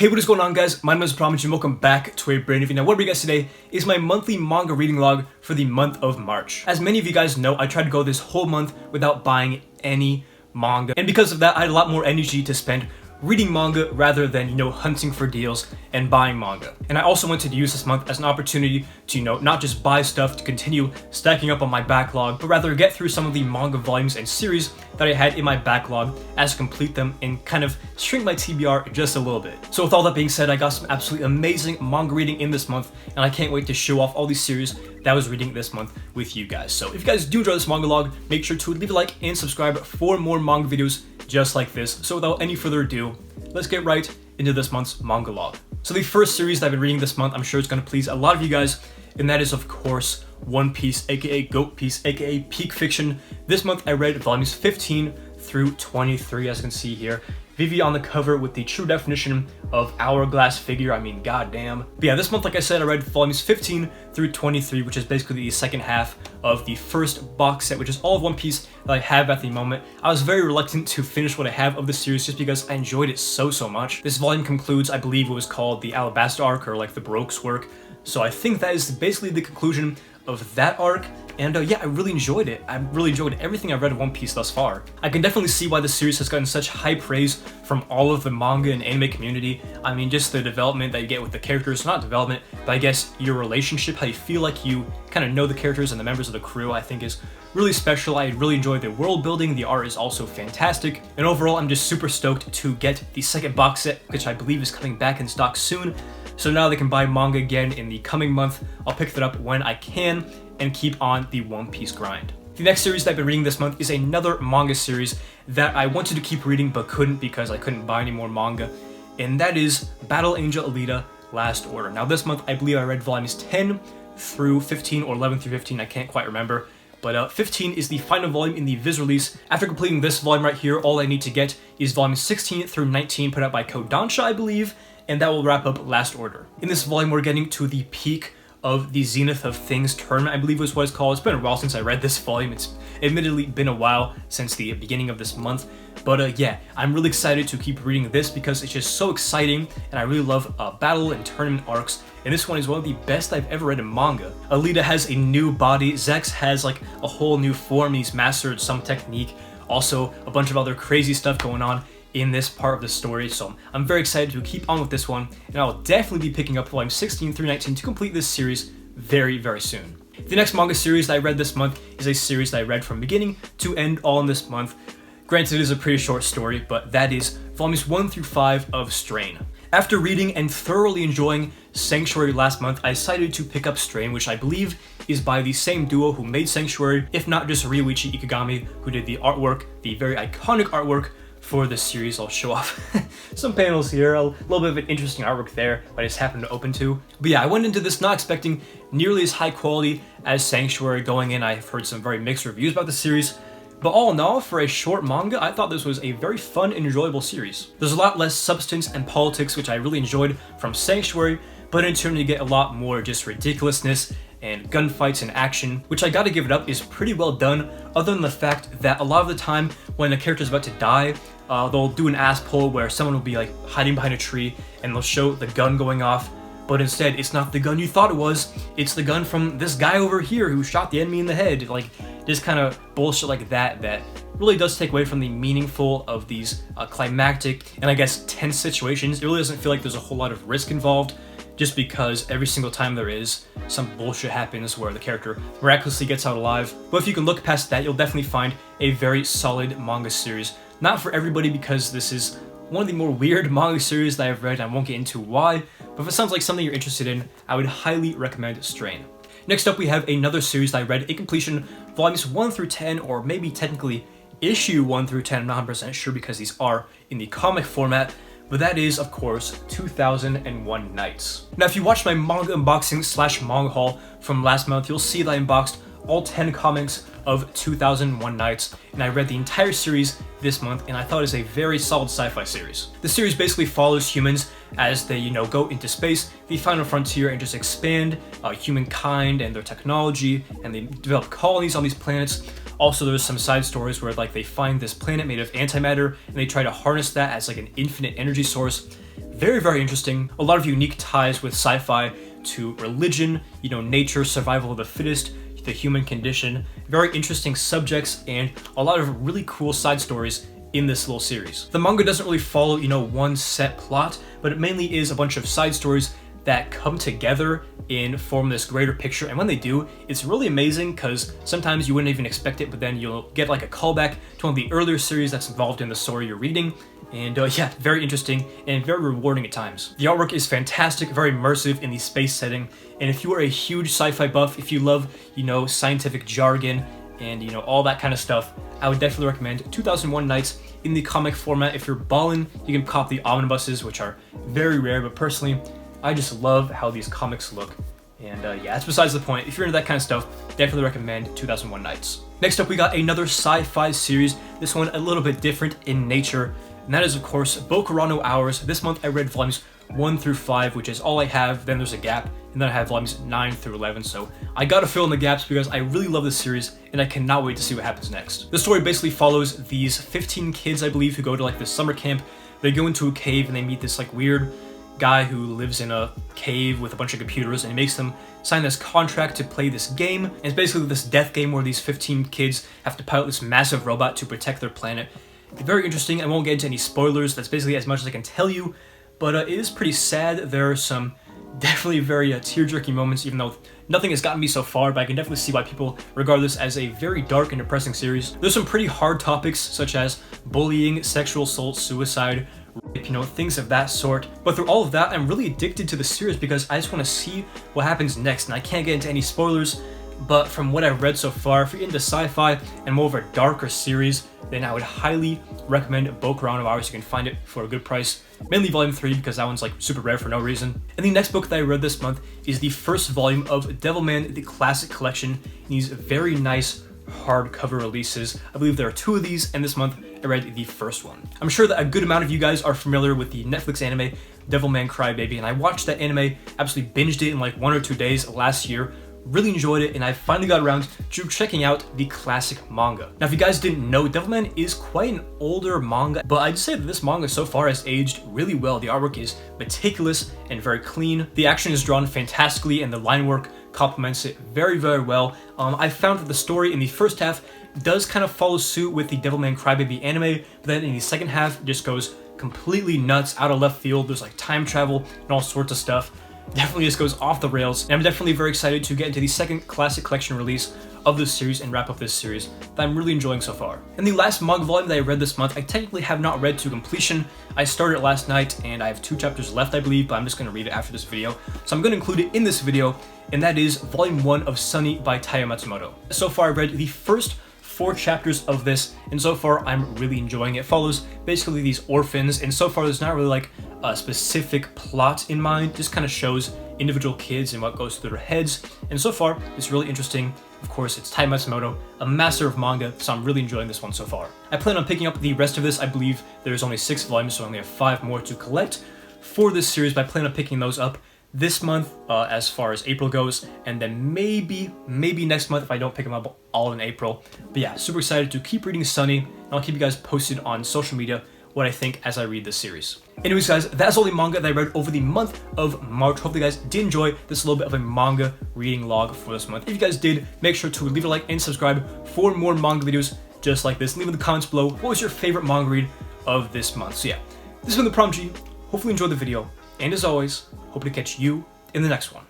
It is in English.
Hey, what is going on, guys? My name is ThePromG and welcome back to a brand new video. Now, what I bring you guys today is my monthly manga reading log for the month of March. As many of you guys know, I tried to go this whole month without buying any manga, and because of that, I had a lot more energy to spend reading manga rather than, hunting for deals and buying manga. And I also wanted to use this month as an opportunity to, not just buy stuff to continue stacking up on my backlog, but rather get through some of the manga volumes and series that I had in my backlog as complete them and kind of shrink my TBR just a little bit. So with all that being said, I got some absolutely amazing manga reading in this month, and I can't wait to show off all these series that I was reading this month with you guys. So if you guys do enjoy this manga log, make sure to leave a like and subscribe for more manga videos just like this. So without any further ado, let's get right into this month's manga log. So the first series that I've been reading this month, I'm sure it's going to please a lot of you guys, and that is of course One Piece, aka Goat Piece, aka Peak Fiction. This month I read volumes 15 through 23, as you can see here. Vivi on the cover with the true definition of hourglass figure. I mean, goddamn. But yeah, this month, like I said, I read volumes 15 through 23, which is basically the second half of the first box set, which is all of One Piece that I have at the moment. I was very reluctant to finish what I have of the series just because I enjoyed it so much. This volume concludes, I believe it was called the Alabasta arc, or like the Baroque's work. So I think that is basically the conclusion of that arc, and yeah, I really enjoyed it. I really enjoyed everything I've read of One Piece thus far. I can definitely see why the series has gotten such high praise from all of the manga and anime community. I mean, just the development that you get with the characters, not development, but I guess your relationship, how you feel like you kind of know the characters and the members of the crew, I think is really special. I really enjoyed the world building, the art is also fantastic, and overall I'm just super stoked to get the second box set, which I believe is coming back in stock soon. So now they can buy manga again in the coming month. I'll pick that up when I can and keep on the One Piece grind. The next series that I've been reading this month is another manga series that I wanted to keep reading but couldn't because I couldn't buy any more manga, and that is Battle Angel Alita Last Order. Now this month I believe I read volumes 10 through 15 or 11 through 15, I can't quite remember. But 15 is the final volume in the Viz release. After completing this volume right here, all I need to get is volumes 16 through 19 put out by Kodansha, I believe, and that will wrap up Last Order. In this volume, we're getting to the peak of the Zenith of Things tournament, I believe was what it's called. It's been a while since I read this volume. It's admittedly been a while since the beginning of this month. But yeah, I'm really excited to keep reading this because it's just so exciting, and I really love battle and tournament arcs. And this one is one of the best I've ever read in manga. Alita has a new body, Zex has like a whole new form, he's mastered some technique, also a bunch of other crazy stuff going on in this part of the story, so I'm very excited to keep on with this one, and I'll definitely be picking up volumes 16 through 19 to complete this series very soon. The next manga series that I read this month is a series that I read from beginning to end all in this month. Granted, it is a pretty short story, but that is volumes 1 through 5 of Strain. After reading and thoroughly enjoying Sanctuary last month, I decided to pick up Strain, which I believe is by the same duo who made Sanctuary, if not just Ryuichi Ikegami, who did the artwork, the very iconic artwork for this series. I'll show off some panels here, a little bit of an interesting artwork there that I just happened to open to. But yeah, I went into this not expecting nearly as high quality as Sanctuary. Going in, I've heard some very mixed reviews about the series, but all in all, for a short manga, I thought this was a very fun and enjoyable series. There's a lot less substance and politics, which I really enjoyed from Sanctuary, but in turn you get a lot more just ridiculousness and gunfights and action, which I gotta give it up is pretty well done, other than the fact that a lot of the time when a character's about to die, they'll do an ass pull where someone will be like hiding behind a tree and they'll show the gun going off, but instead it's not the gun you thought it was, it's the gun from this guy over here who shot the enemy in the head. Like, just kind of bullshit like that really does take away from the meaningful of these climactic and I guess tense situations. It really doesn't feel like there's a whole lot of risk involved, just because every single time there is, some bullshit happens where the character miraculously gets out alive. But if you can look past that, you'll definitely find a very solid manga series. Not for everybody, because this is one of the more weird manga series that I've read, and I won't get into why, but if it sounds like something you're interested in, I would highly recommend Strain. Next up, we have another series that I read in completion, volumes 1 through 10, or maybe technically issue 1 through 10, I'm not 100% sure because these are in the comic format, but that is, of course, 2001 Nights. Now, if you watched my manga unboxing / manga haul from last month, you'll see that I unboxed all 10 comics of 2001 Nights, and I read the entire series this month, and I thought it was a very solid sci-fi series. The series basically follows humans as they, go into space, the final frontier, and just expand humankind and their technology, and they develop colonies on these planets. Also, there's some side stories where like they find this planet made of antimatter and they try to harness that as like an infinite energy source. Very, very interesting. A lot of unique ties with sci-fi to religion, nature, survival of the fittest, the human condition. Very interesting subjects and a lot of really cool side stories in this little series. The manga doesn't really follow, one set plot, but it mainly is a bunch of side stories that come together and form this greater picture. And when they do, it's really amazing because sometimes you wouldn't even expect it, but then you'll get like a callback to one of the earlier series that's involved in the story you're reading. And yeah, very interesting and very rewarding at times. The artwork is fantastic, very immersive in the space setting. And if you are a huge sci-fi buff, if you love, scientific jargon and, all that kind of stuff, I would definitely recommend 2001 Nights in the comic format. If you're ballin', you can cop the omnibuses, which are very rare, but personally, I just love how these comics look. And yeah, that's besides the point. If you're into that kind of stuff, definitely recommend 2001 Nights. Next up, we got another sci-fi series, this one a little bit different in nature, and that is, of course, Bokaro Hours. This month I read volumes 1 through 5, which is all I have. Then there's a gap, and then I have volumes 9 through 11, so I gotta fill in the gaps because I really love this series, and I cannot wait to see what happens next. The story basically follows these 15 kids, I believe, who go to like this summer camp. They go into a cave and they meet this like weird guy who lives in a cave with a bunch of computers, and he makes them sign this contract to play this game. And it's basically this death game where these 15 kids have to pilot this massive robot to protect their planet. It's very interesting. I won't get into any spoilers. That's basically as much as I can tell you, but it is pretty sad. There are some definitely very tear-jerking moments, even though nothing has gotten me so far, but I can definitely see why people regard this as a very dark and depressing series. There's some pretty hard topics such as bullying, sexual assault, suicide, rape, things of that sort. But through all of that, I'm really addicted to the series because I just want to see what happens next, and I can't get into any spoilers, but from what I've read so far, if you're into sci-fi and more of a darker series, then I would highly recommend Bokaro Hours. You can find it for a good price, mainly volume 3 because that one's like super rare for no reason. And the next book that I read this month is the first volume of Devilman, the Classic Collection, and these very nice hardcover releases. I believe there are 2 of these, and this month I read the first one. I'm sure that a good amount of you guys are familiar with the Netflix anime Devilman Crybaby, and I watched that anime, absolutely binged it in like 1 or 2 days last year. Really enjoyed it, and I finally got around to checking out the classic manga. Now, if you guys didn't know, Devilman is quite an older manga, but I'd say that this manga so far has aged really well. The artwork is meticulous and very clean. The action is drawn fantastically, and the line work complements it very, very well. I found that the story in the first half does kind of follow suit with the Devilman Crybaby anime, but then in the second half, it just goes completely nuts, out of left field. There's like time travel and all sorts of stuff. Definitely just goes off the rails, and I'm definitely very excited to get into the second Classic Collection release of this series and wrap up this series that I'm really enjoying so far. And the last manga volume that I read this month, I technically have not read to completion. I started it last night, and I have 2 chapters left, I believe, but I'm just going to read it after this video. So I'm going to include it in this video, and that is Volume 1 of Sunny by Taiyo Matsumoto. So far, I've read the first 4 chapters of this, and so far I'm really enjoying it. It follows basically these orphans, and so far there's not really like a specific plot in mind, just kind of shows individual kids and what goes through their heads, and so far it's really interesting. Of course, it's Taiyo Matsumoto, a master of manga, so I'm really enjoying this one so far. I plan on picking up the rest of this. I believe there's only 6 volumes, so I only have 5 more to collect for this series, but I plan on picking those up this month as far as April goes, and then maybe next month if I don't pick them up all in April. But yeah, super excited to keep reading Sunny, and I'll keep you guys posted on social media what I think as I read this series. Anyways guys, that's all the manga that I read over the month of March. Hopefully you guys did enjoy this little bit of a manga reading log for this month. If you guys did, make sure to leave a like and subscribe for more manga videos just like this. Leave in the comments below what was your favorite manga read of this month. So yeah, this has been ThePromG. Hopefully you enjoyed the video, and as always, hope to catch you in the next one.